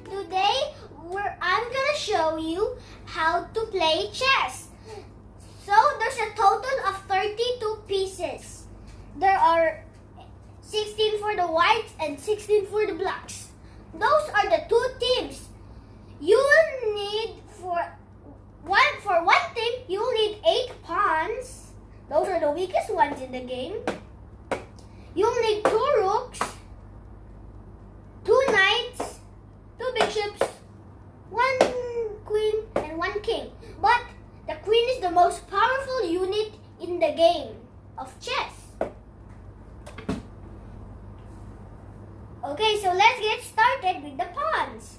Today, I'm gonna show you how to play chess. So, there's a total of 32 pieces. There are 16 for the whites and 16 for the blacks. Those are the two teams. You will need for one team, you will need 8 pawns. Those are the weakest ones in the game. You'll need 2 rooks, 2 knights, 2 bishops, 1 queen, and 1 king. But the queen is the most powerful unit in the game of chess. Okay, so let's get started with the pawns.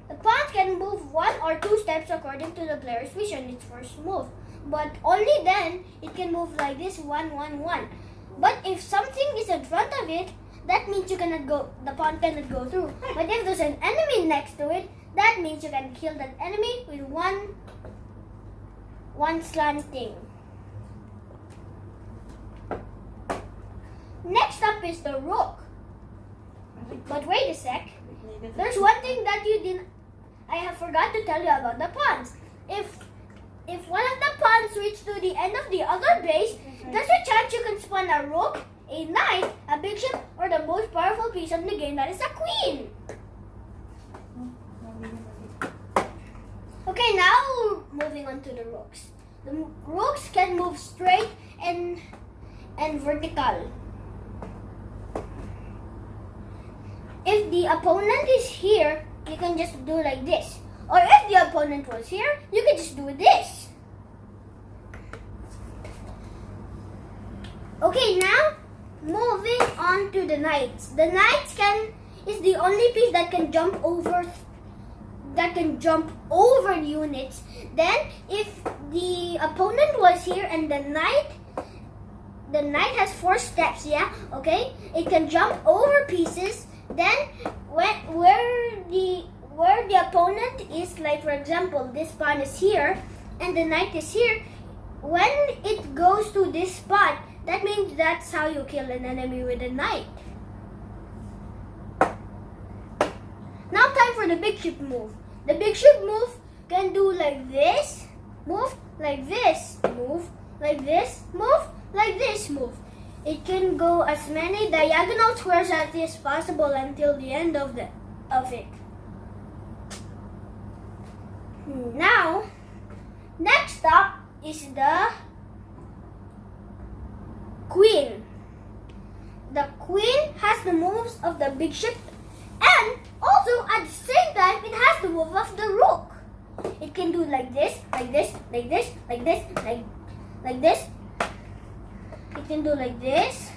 The pawns can move 1 or 2 steps according to the player's vision, its first move. But only then it can move like this, 1, 1, 1. But if something is in front of it, that means the pawn cannot go through. But if there's an enemy next to it, that means you can kill that enemy with one slanting. Next up is the rook. But wait a sec. There's one thing that I have forgot to tell you about the pawns. If one of the pawns reach to the end of the other base, there's a chance you can spawn a rook, a knight, a bishop, or the most powerful piece in the game, that is a queen. Okay, now moving on to the rooks. The rooks can move straight and vertical. If the opponent is here, you can just do like this. Or if the opponent was here, you can just do this. Okay, now moving on to the knights. The knights is the only piece that can jump over units. Then if the opponent was here and the knight has 4 steps, yeah? Okay? It can jump over pieces. Then where the opponent is, like for example, this pawn is here and the knight is here, when it goes to this spot, that means that's how you kill an enemy with a knight. Now time for the bishop move. The bishop move can do like this, move, like this, move, like this, move, like this, move. It can go as many diagonal squares as is possible until the end of it. Now, next up is the queen. The queen has the moves of the bishop, and also at the same time it has the move of the rook. It can do like this, like this, like this, like this, like this. It can do like this,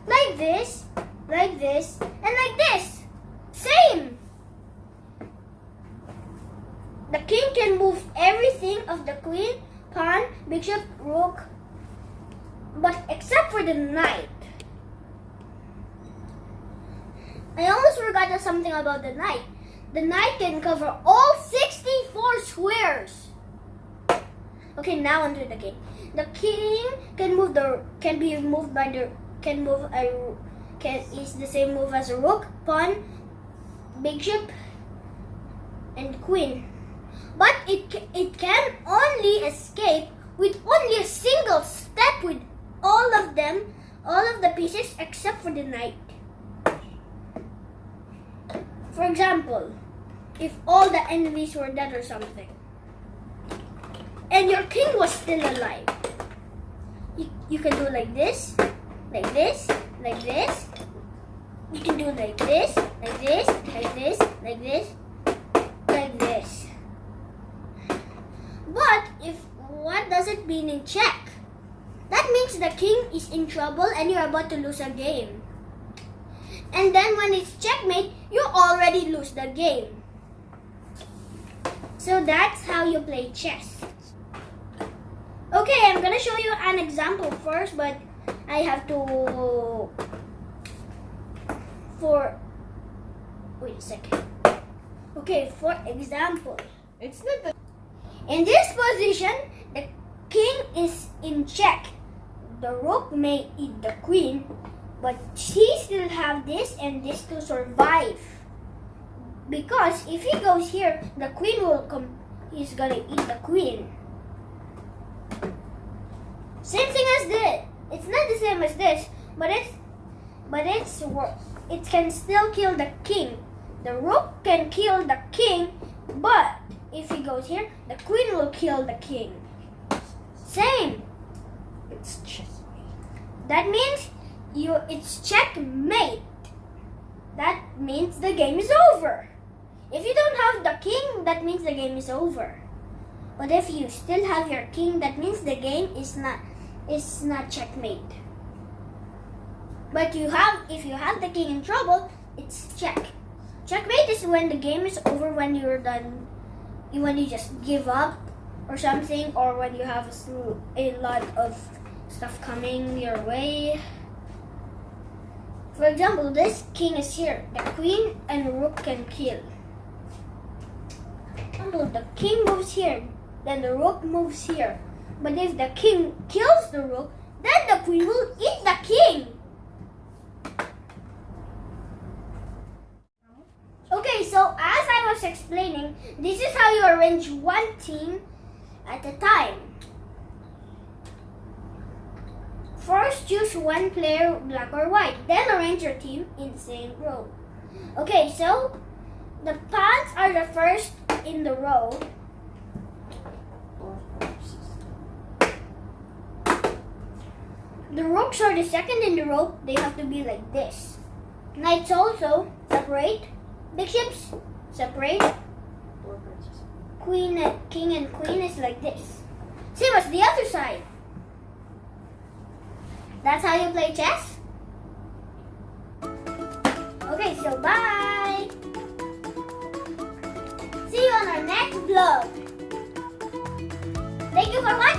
like this, like this, and like this. Same. The king can move everything of the queen, pawn, bishop, rook, but except for the knight. I almost forgot something about the knight. The knight can cover all 64 squares. Okay, now onto the king. The king is the same move as a rook, pawn, bishop, and queen. But it can only escape with only a single step with all of the pieces except for the knight. For example, if all the enemies were dead or something, and your king was still alive, you can do like this, like this, like this. You can do like this, like this, like this, like this, like this. But what does it mean in check? That means the king is in trouble and you're about to lose a game. And then when it's checkmate, you already lose the game. So that's how you play chess. Okay, I'm gonna show you an example first, but I have to wait a second. Okay, for example, in this position, the king is in check. The rook may eat the queen, but she still have this and this to survive. Because if he goes here, the queen will come. He's gonna eat the queen. Same thing as this. It's not the same as this, but it can still kill the king. The rook can kill the king, but if he goes here, the queen will kill the king. Same. It's checkmate. That means it's checkmate. That means the game is over. If you don't have the king, that means the game is over. But if you still have your king, that means the game is not checkmate. But if you have the king in trouble, it's check. Checkmate is when the game is over, when you're done, when you just give up or something, or when you have a lot of stuff coming your way. For example, this king is here. The queen and rook can kill. For example, the king moves here, then the rook moves here. But if the king kills the rook, then the queen will eat the king. Okay, so as I was explaining, this is how you arrange one team at a time. First, choose one player, black or white. Then arrange your team in the same row. Okay, so the pawns are the first in the row. The rooks are the second in the row. They have to be like this. Knights also separate. Bishops separate. King and queen is like this. Same as the other side. That's how you play chess. Okay, so bye. See you on our next vlog. Thank you for watching.